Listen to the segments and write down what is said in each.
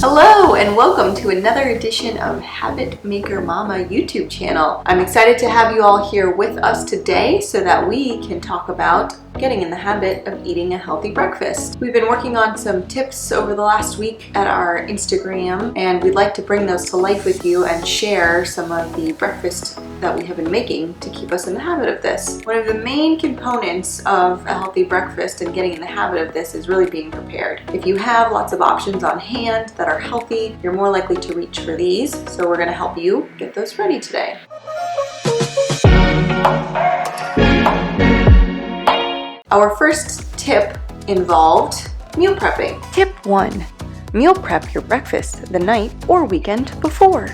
Hello and welcome to another edition of Habit Maker Mama YouTube channel. I'm excited to have you all here with us today so that we can talk about getting in the habit of eating a healthy breakfast. We've been working on some tips over the last week at our Instagram, and we'd like to bring those to life with you and share some of the breakfast that we have been making to keep us in the habit of this. One of the main components of a healthy breakfast and getting in the habit of this is really being prepared. If you have lots of options on hand that are healthy, you're more likely to reach for these. So we're going to help you get those ready today. Our first tip involved meal prepping. Tip 1. Meal prep your breakfast the night or weekend before.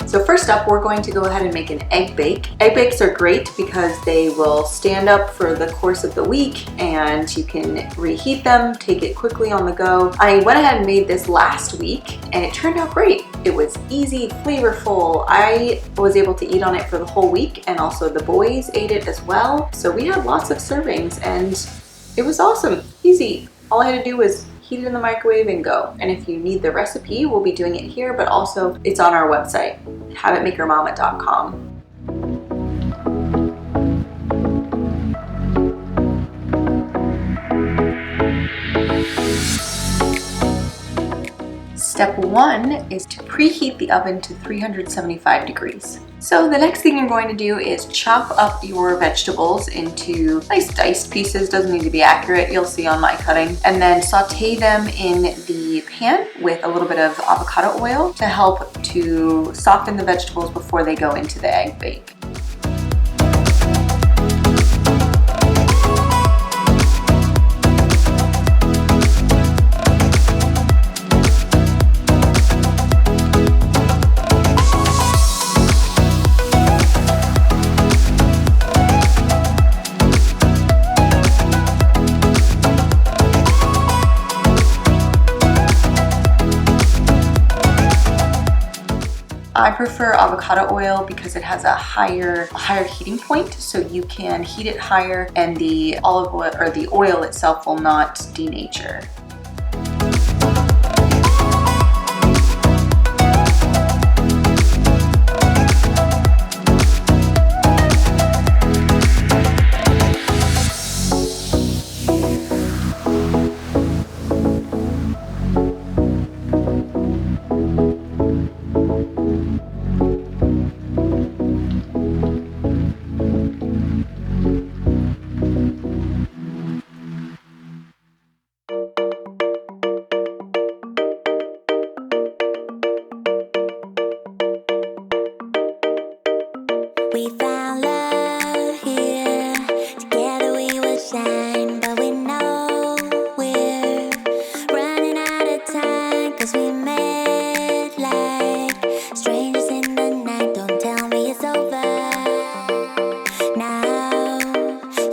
So first up, we're going to go ahead and make an egg bake. Egg bakes are great because they will stand up for the course of the week and you can reheat them, take it quickly on the go. I went ahead and made this last week and it turned out great. It was easy, flavorful. I was able to eat on it for the whole week, and also the boys ate it as well. So we had lots of servings and it was awesome, easy. All I had to do was heat it in the microwave and go. And if you need the recipe, we'll be doing it here, but also it's on our website, habitmakermama.com. Step 1 is to preheat the oven to 375 degrees. So the next thing you're going to do is chop up your vegetables into nice diced pieces. Doesn't need to be accurate, you'll see on my cutting. And then saute them in the pan with a little bit of avocado oil to help to soften the vegetables before they go into the egg bake. I prefer avocado oil because it has a higher heating point, so you can heat it higher and the olive oil or the oil itself will not denature. We found love here, together we will shine, but we know we're running out of time, 'cause we met like strangers in the night. Don't tell me it's over now.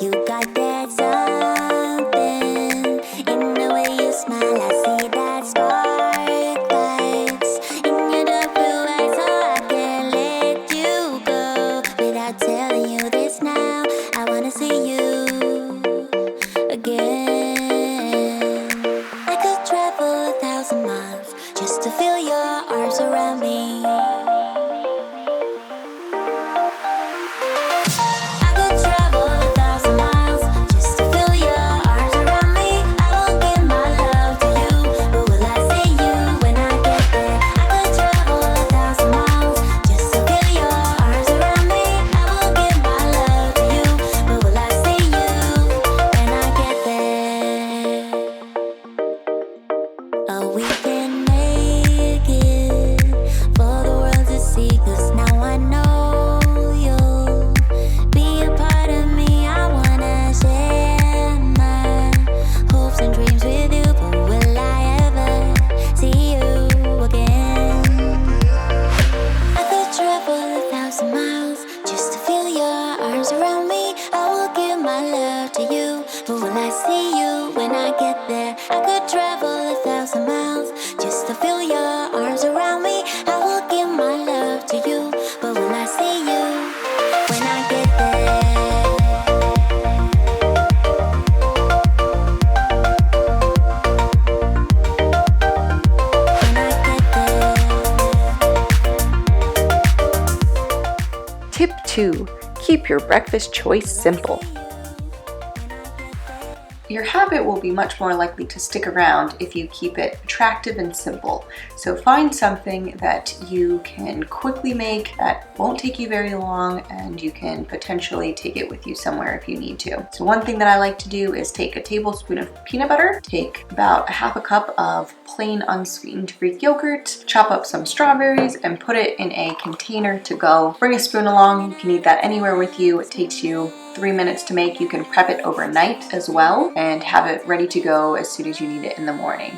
You got that something in the way you smile. I see that spark lights in your dark blue eyes, so I can't let you go without telling you this now. I wanna see you again. I could travel 1,000 miles just to feel your arms around me. I could travel 1,000 miles just to feel your arms around me. I will give my love to you, but will I see you when I get there? I could travel 1,000 miles just to feel your arms around me. I will give my love to you, but will I see you when I get there? Oh, we can make it for the world to see, 'cause now I know you'll be a part of me. I wanna share my hopes and dreams with you, but will I ever see you again? I could travel 1,000 miles just to feel your arms around me. I will give my love to you, but will I see you when I get there? I could travel 1,000 miles just 2. Keep your breakfast choice simple. Your habit will be much more likely to stick around if you keep it attractive and simple. So find something that you can quickly make that won't take you very long, and you can potentially take it with you somewhere if you need to. So one thing that I like to do is take a tablespoon of peanut butter, take about a half a cup of plain unsweetened Greek yogurt, chop up some strawberries, and put it in a container to go. Bring a spoon along. You can eat that anywhere with you. It takes you 3 minutes to make. You can prep it overnight as well and have it ready to go as soon as you need it in the morning.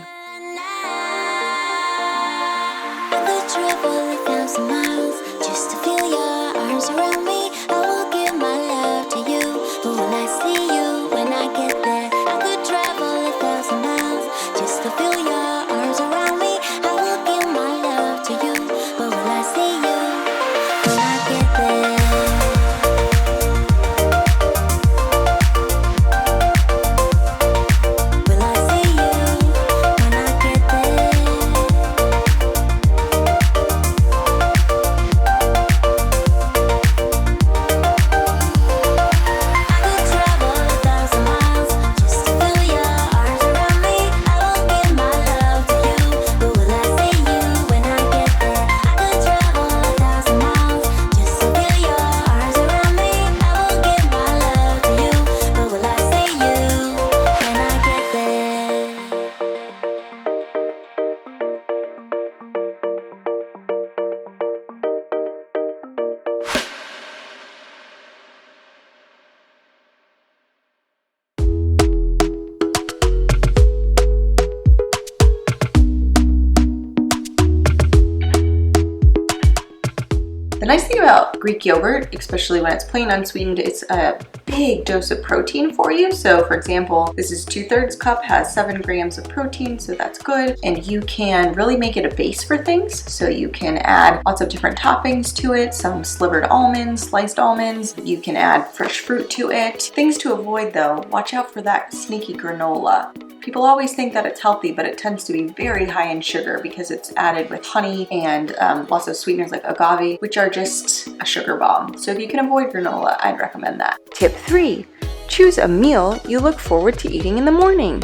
The nice thing about Greek yogurt, especially when it's plain unsweetened, it's a big dose of protein for you. So for example, this is 2/3 cup, has 7 grams of protein, so that's good. And you can really make it a base for things. So you can add lots of different toppings to it, some slivered almonds, sliced almonds. You can add fresh fruit to it. Things to avoid though, watch out for that sneaky granola. People always think that it's healthy, but it tends to be very high in sugar because it's added with honey and lots of sweeteners like agave, which are just a sugar bomb. So if you can avoid granola, I'd recommend that. Tip 3. Choose a meal you look forward to eating in the morning.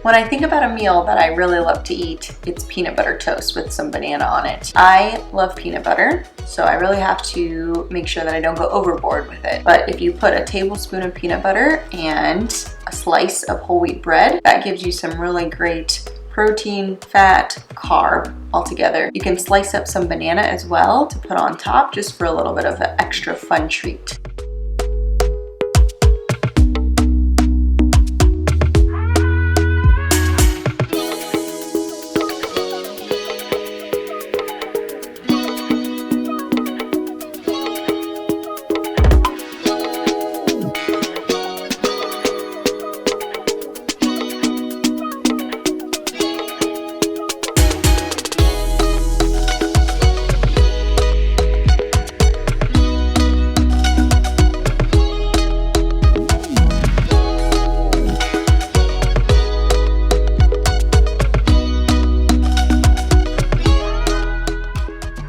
When I think about a meal that I really love to eat, it's peanut butter toast with some banana on it. I love peanut butter, so I really have to make sure that I don't go overboard with it. But if you put a tablespoon of peanut butter and a slice of whole wheat bread, that gives you some really great protein, fat, carb all together. You can slice up some banana as well to put on top just for a little bit of an extra fun treat.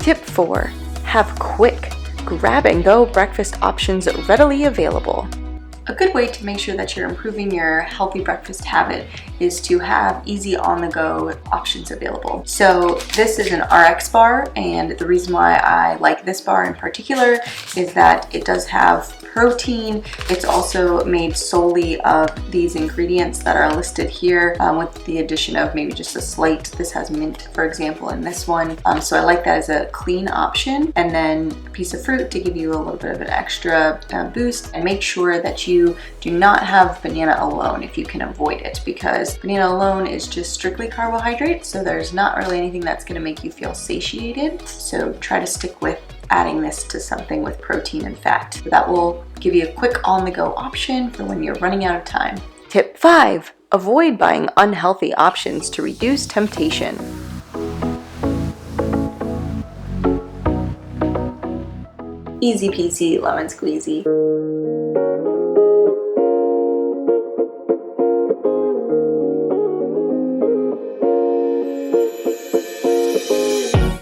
Tip 4. Have quick, grab-and-go breakfast options readily available. A good way to make sure that you're improving your healthy breakfast habit is to have easy on-the-go options available. So this is an RX bar, and the reason why I like this bar in particular is that it does have protein. It's also made solely of these ingredients that are listed here with the addition of maybe just a slight. This has mint, for example, in this one. So I like that as a clean option. And then a piece of fruit to give you a little bit of an extra boost. And make sure that you do not have banana alone if you can avoid it, because banana alone is just strictly carbohydrate. So there's not really anything that's going to make you feel satiated. So try to stick with adding this to something with protein and fat. So that will give you a quick on-the-go option for when you're running out of time. Tip 5. Avoid buying unhealthy options to reduce temptation. Easy peasy, lemon squeezy.